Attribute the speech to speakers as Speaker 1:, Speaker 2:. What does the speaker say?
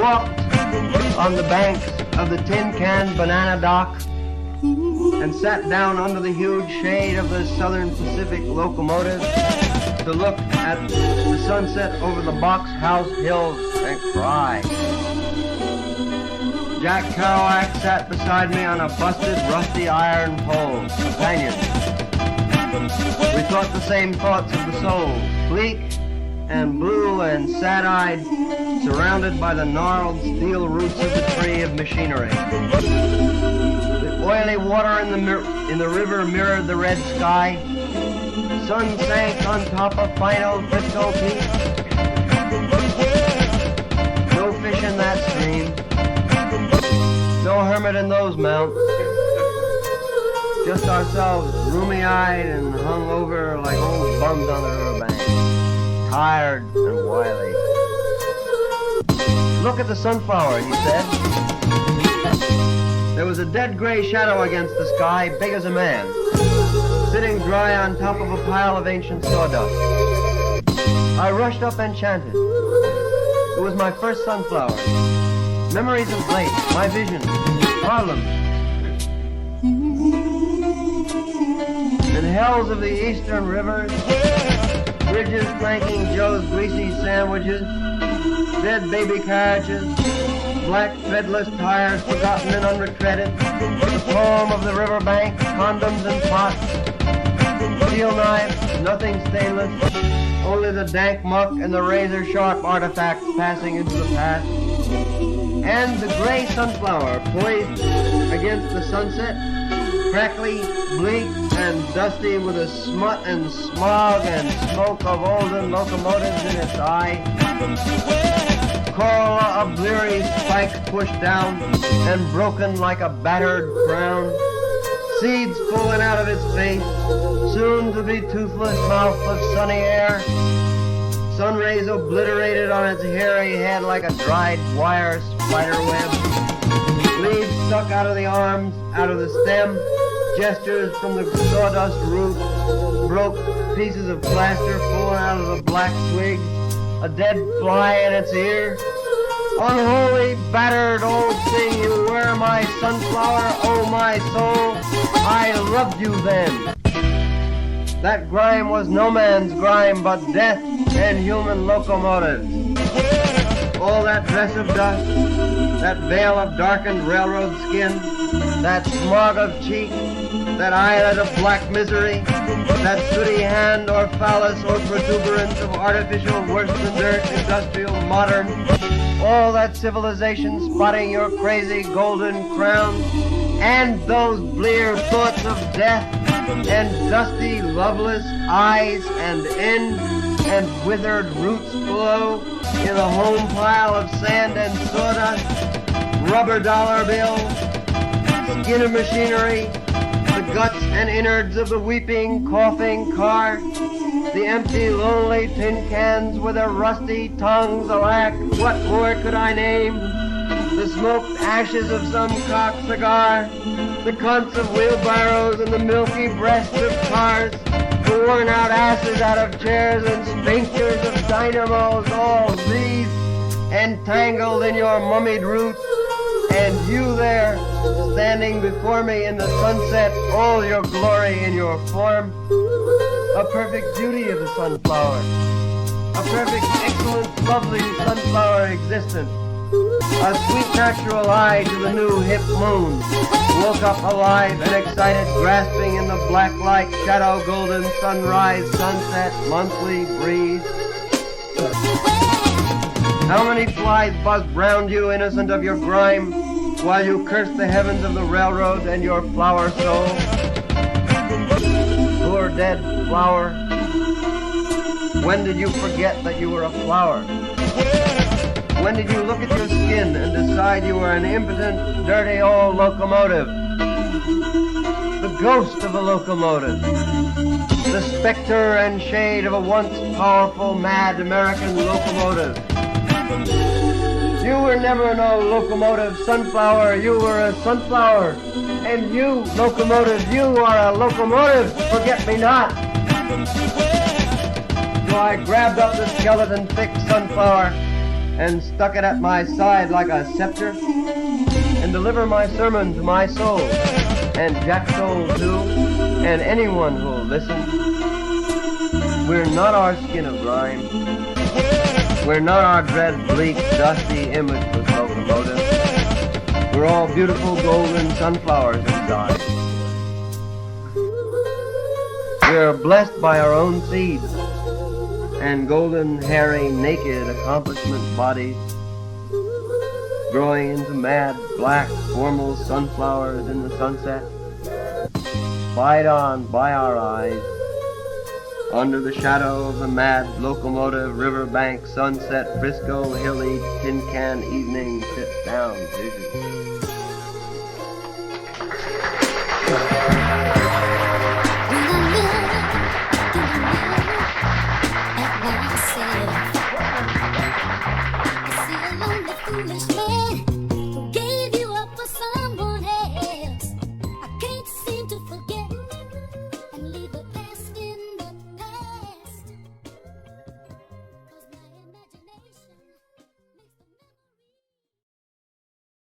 Speaker 1: walked on the banks of the Tin Can Banana Dock and sat down under the huge shade of the Southern Pacific locomotive to look at the sunset over the Box House Hills and cry. Jack Kerouac sat beside me on a busted, rusty iron pole, companion. We thought the same thoughts of the soul, bleak and blue and sad-eyed, surrounded by the gnarled steel roots of the tree of machinery. The oily water in the river mirrored the red sky. Sun sank on top of fine old Frisco Peak. No fish in that stream. No hermit in those mounts. Just ourselves, roomy-eyed and hung over like old bums on the riverbank. Tired and wily. Look at the sunflower, he said. There was a dead gray shadow against the sky, big as a man, sitting dry on top of a pile of ancient sawdust. I rushed up and chanted. It was my first sunflower. Memories of Blake, my vision, Harlem. And hells of the eastern rivers, bridges flanking Joe's greasy sandwiches, dead baby carriages, black threadless tires forgotten and unretreaded, the poem of the riverbank, condoms and pots, steel knives, nothing stainless, only the dank muck and the razor-sharp artifacts passing into the past. And the gray sunflower poised against the sunset, crackly, bleak, and dusty with the smut and smog and smoke of olden locomotives in its eye. Corolla of bleary spikes pushed down and broken like a battered crown. Seeds falling out of its face, soon to be toothless mouth of sunny air. Sun rays obliterated on its hairy head like a dried wire spider web. Leaves stuck out of the arms, out of the stem. Gestures from the sawdust root. Broke pieces of plaster falling out of the black twig. A dead fly in its ear. Unholy, battered old thing, you were my sunflower, oh my soul. I loved you then. That grime was no man's grime, but death and human locomotives. All that dress of dust, that veil of darkened railroad skin, that smog of cheek, that eyelid of black misery, that sooty hand or phallus or protuberance of artificial worse than dirt, industrial, modern, all that civilization spotting your crazy golden crown, and those blear thoughts of death, and dusty, loveless eyes, and end, and withered roots below, in a home pile of sand and sawdust, rubber dollar bills, skin of machinery, the guts and innards of the weeping, coughing car, the empty, lonely tin cans with their rusty tongues, alack, what more could I name? The smoked ashes of some cock cigar, the cunts of wheelbarrows and the milky breasts of cars, the worn-out asses out of chairs and sphincters of dynamos, all these entangled in your mummied roots, and you there, standing before me in the sunset, all your glory in your form, a perfect beauty of the sunflower, a perfect, excellent, lovely sunflower existence, a sweet natural eye to the new hip moon, woke up alive and excited, grasping in the black light, shadow, golden, sunrise, sunset, monthly breeze. How many flies buzzed round you, innocent of your grime, while you cursed the heavens of the railroad and your flower soul? Poor dead flower, when did you forget that you were a flower? When did you look at your skin and decide you were an impotent, dirty old locomotive? The ghost of a locomotive. The specter and shade of a once powerful, mad American locomotive. You were never no locomotive, sunflower. You were a sunflower. And you, locomotive, you are a locomotive. Forget me not. So I grabbed up the skeleton thick sunflower and stuck it at my side like a scepter, and deliver my sermon to my soul, and Jack's soul too, and anyone who'll listen. We're not our skin of grime. We're not our dread, bleak, dusty, imageless locomotive. We're all beautiful golden sunflowers inside. We're blessed by our own seeds and golden, hairy, naked accomplishment bodies, growing into mad, black, formal sunflowers in the sunset, spied on by our eyes, under the shadow of the mad locomotive riverbank sunset Frisco hilly tin can evening sit-down vision.